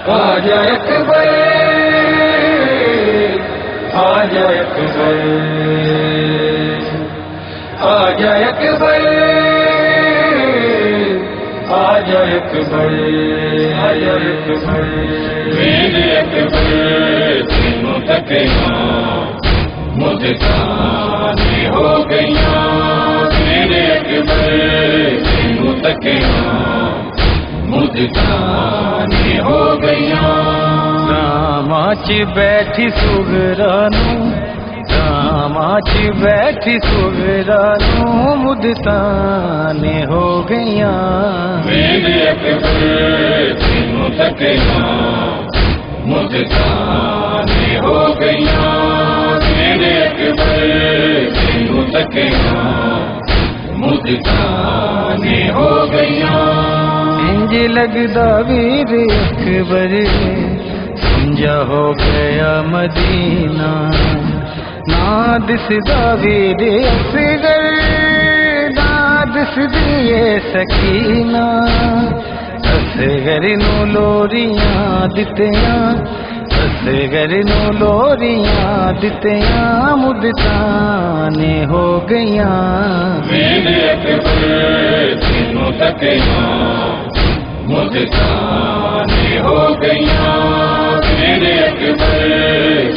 आजा अकबर, आजा अकबर, आजा अकबर, आजा अकबर, आजा अकबर। मेरे अकबर तीनों तकिया मुझकाने हो गईया, मेरे अकबर तीनों तकिया मुझकाने हो गईया। रामाच बैठी सुगरानू, रामाच बैठी सुगरानू मुदताने हो गईया। मेरे अकबर तीनों तकिया मुझकाने हो गईया, मेरे अकबर तीनों तकिया मुझकाने हो गईया। इंज लगदा वीर अकबर समझा हो गया मदीना, ना दिसदा वीर असगर ना दिसदी ये सकीना। असगर नू लोरियां दित्तियां, असगर नू लोरियां दित्तियां मुदताने हो गईया। मेरे अकबर तीनों तकिया मुझकाने हो गईया, मेरे अकबर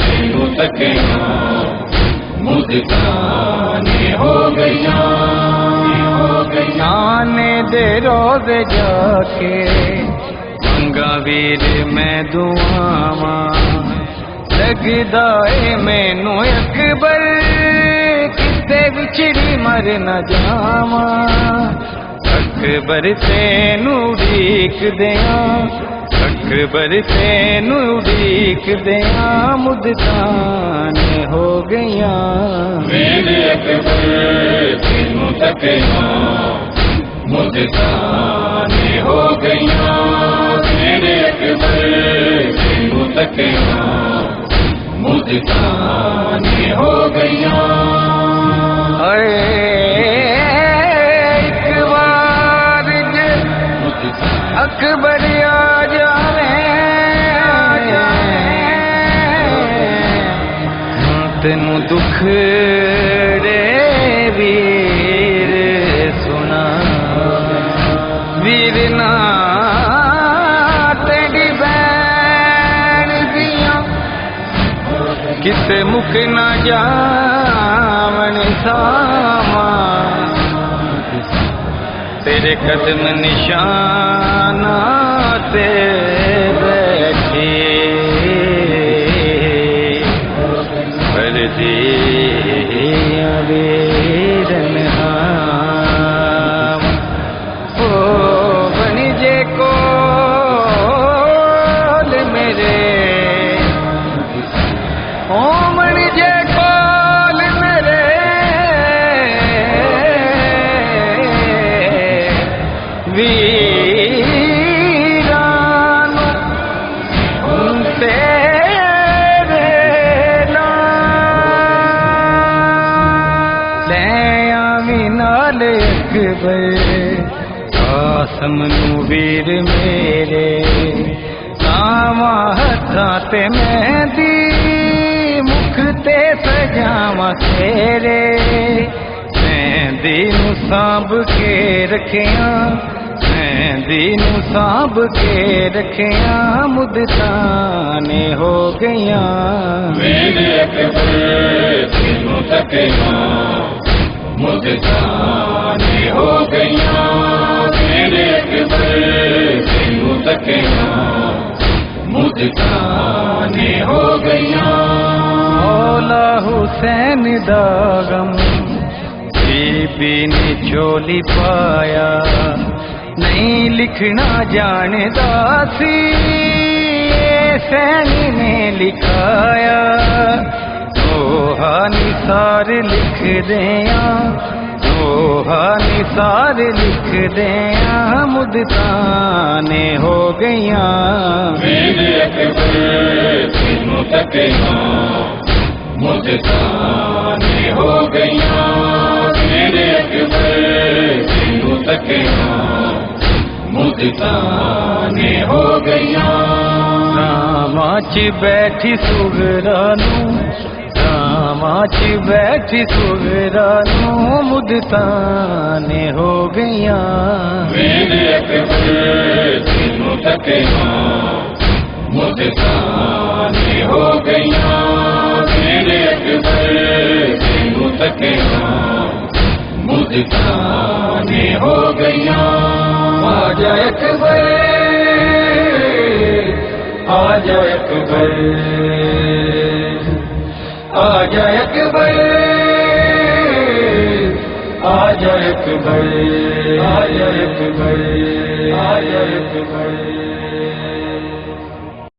तीनों तकिया मुझकाने हो गईया। आने दे रोज जाके मंगा वीर मैं दुआवा, लगदा ए मैनू अकबर किते विछड़ी मर न जावा। अकबर तेनू उड़ीक दियां, अकबर तेनू उड़ीक दियां मुदताने हो गईया। मेरे अकबर तीनों तकिया मुझकाने हो गईया, मेरे अकबर तीनों तकिया मुझकाने हो गईया। अरे एक बार जे अकबर आ जावे, तेनू दुख दे वीर सुना, वीर ना तेरी बैन दिया किसे मुख ना जावन सामा। तेरे कदम निशाना ते बैठे परदिया वीरन हाम। ओ बनिजे कोल मेरे, ओ बनिजे कोल मेरे, वीरान तेरे ले आवी नाल अकबर कासम नू वीर मेरे। लावा हत्थां ते मेहंदी मुख ते सजावा तेरे, मेहंदी नू सांभ के रखिया, मेहंदी नू सांभ के रखिया मुदताने हो गईया। मेरे अकबर तीनों तकिया मुझकाने हो गईया, मेरे अकबर तीनों तकिया मुझकाने हो गईया। मौला हुसैन दा गम बीबी ने झोली पाया, नहीं लिखना जानदा सी सैनी ने लिखाया। दोहा निसार लिख दिया, दोहा निसार लिख दिया मुदताने हो गईया। मेरे अकबर तीनों तकिया मुझकाने हो गईया, मेरे अकबर तीनों तकिया मुझकाने हो गईया। च बैठी सुगरानू धामा च बैठी सुगरानू मुदताने हो गईयां वेद अकबर तीनों तकियां मुदताने हो गईयां वेद अकबर तीनों तकियां मुदताने हो गईयां आजा अकबर आजा अकबर आजा अकबर आजा अकबर आजा अकबर आजा अकबर